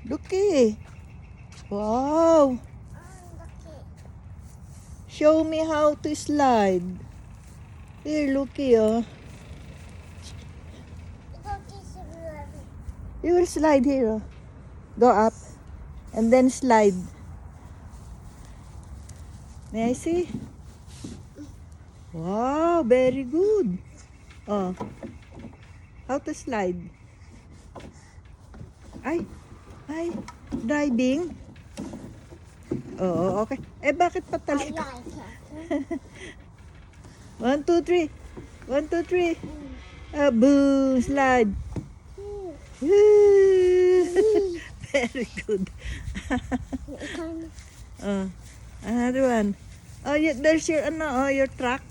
Looky. Wow. Show me how to slide. Here, looky, oh. You will slide here, oh. Go up. And then slide. May I see? Wow, very good. Oh. How to slide? Ay, driving. Oo, okay. Eh, bakit patalik? 1, 2, 3. 1, 2, 3. Boom, slide. Very good. Another one. Oh, yeah, there's your your truck.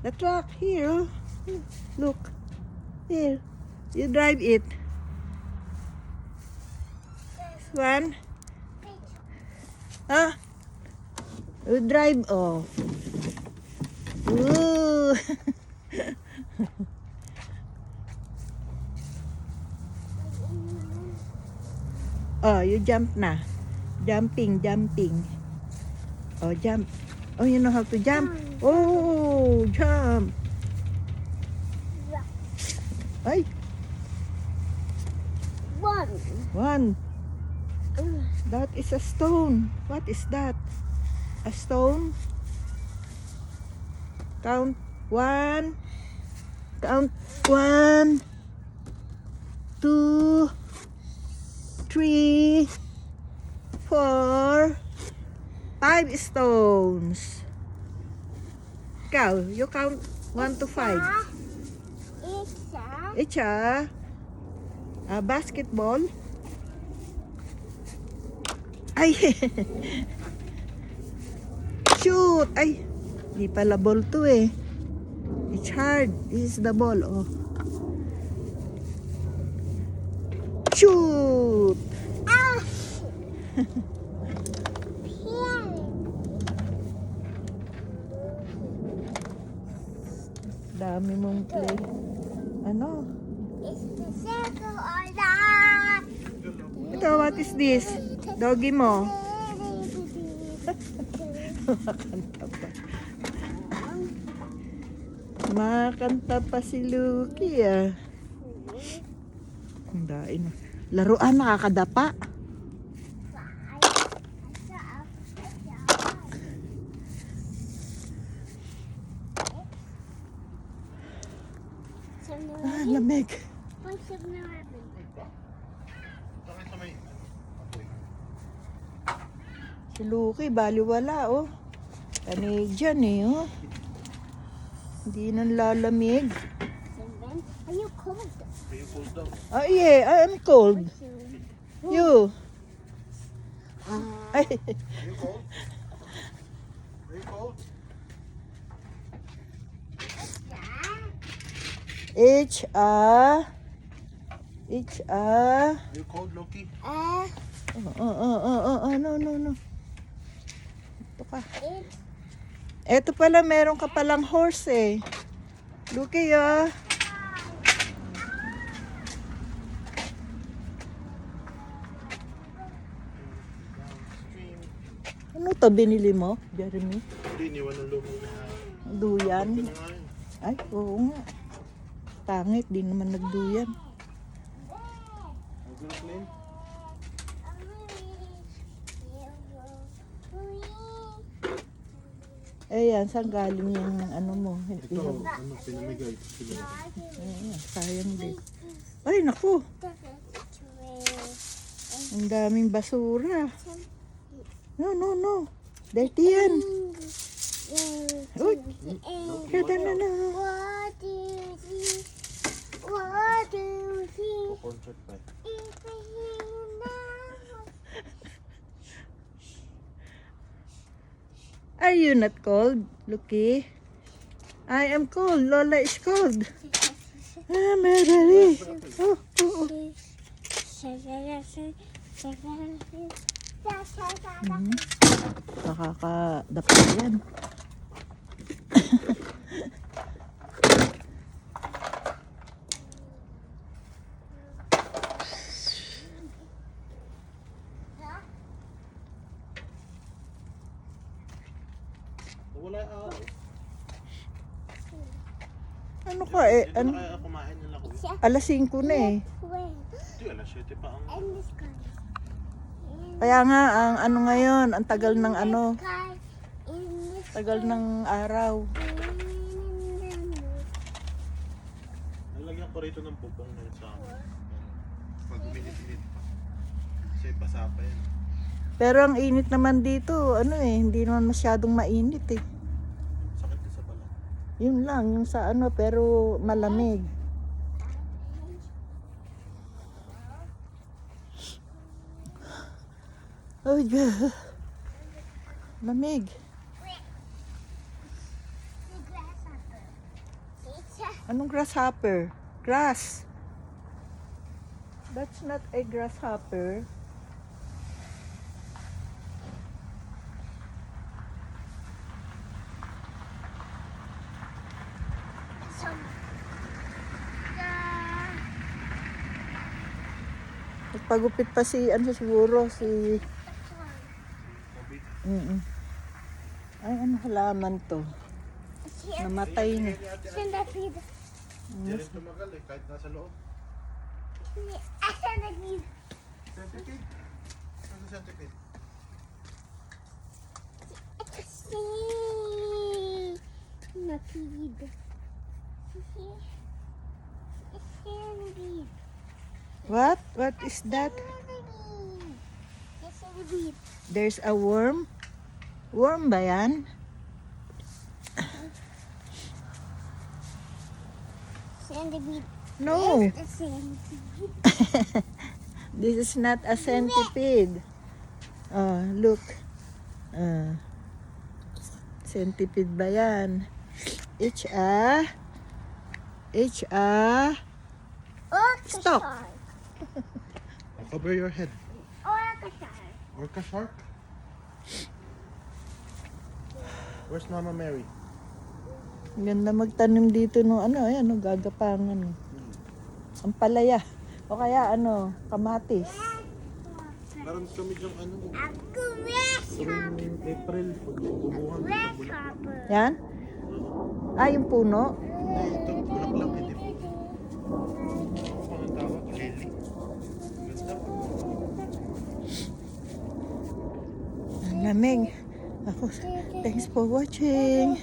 The truck here. Oh. Look. Here. You drive it. One. Huh? You drive. Oh. Ooh. Oh, you jump na. Jumping. Oh, jump. Oh, you know how to jump? Oh, jump. Ay. One. That is a stone. What is that? A stone? Count 1. Count 1, 2, 3, 4, 5 stones. Ikaw, you count 1 to 5. It's a basketball. Ay! Shoot! Ay! Di pala ball to eh. It's hard. This is the ball. Oh. Shoot! Dami mong play. Ano? It's the circle or that. Ito, what is this? Doggy mo. Makanta pa. Makanta pa si Lucky ah. Ang dain. Laruan, nakakadapa. Ah, lamig. Si Lucky, baliwala oh. Canadian eh oh. Hindi nang lalamig. Are you cold? Oh yeah, I'm cold. You? Ay. Are you cold? Are you cold? H-A. Are you cold, Loki? No. Ito ka. Ito pala, meron ka palang horse eh. Lucky ah. Ano to binili mo, Jeremy? Hindi, iniwan ng lumi na. Duyan? Ito na nga yun. Ay, oo nga. Pangit, di naman nagduyan. Are you gonna play? Ayan, saan galing yung ano mo? Ito, ano, pinamigay. Siguro. Ayan, sayang din. Ay, naku! Ang daming basura. No. Dirty yan. Uy! Kada na. What do you see? What do you see? Concert pa. It's here now. Are you not cold, Lucky? I am cold. Lola is cold. Ah, Mary. Oh. Nakakadapa yan. Wala, Ano ka eh? dito na Ano? kaya kumain nila kuya. Alas 5 na eh. Wait. Hindi, alas 7 pa ang... And this guy. Kaya nga, ang ano ngayon, ang tagal ng ano, Guy. In this tagal ng araw. Nalagyan ko rito ng bubong ngayon sa akin. Pag uminit-init pa. Kasi basa pa yan. Pero ang init naman dito, ano eh, hindi naman masyadong mainit eh. Sakit din sa balat. Yun lang, yung sa ano, pero malamig. Oh, yeah. Lamig. The grasshopper. It's a Anong grasshopper? Grass. That's not a grasshopper. some. Nagpagupit pa si, ano siguro, si... Ay, ano halaman to? Namatay na. Centipede. Hindi rin tumagal eh, kahit nasa loob. Centipede. Centipede? Ano centipede? Centipede. Centipede. What? What is that? Centipede. There's a worm? Worm ba yan? Centipede. No. It's a centipede. This is not a centipede. Oh, look. Centipede ba yan? H-A. Orca Stop. shark. Cover your head. Orca shark. Orca shark? Where's Mama Mary? Ganda magtanim dito no ano, ayan, no, gagapangan. Ang palaya. O kaya ano, kamatis. Meron kami diyang ano, Ako grasshopper. tuwing April, pagbubuhan. Grasshopper. Yan? Ah, yung puno? Hindi, ito, bulaklak eh, di ba? Ano ang tawag? Lily. Ganda pa. Ang lamig. Ako, thanks for watching.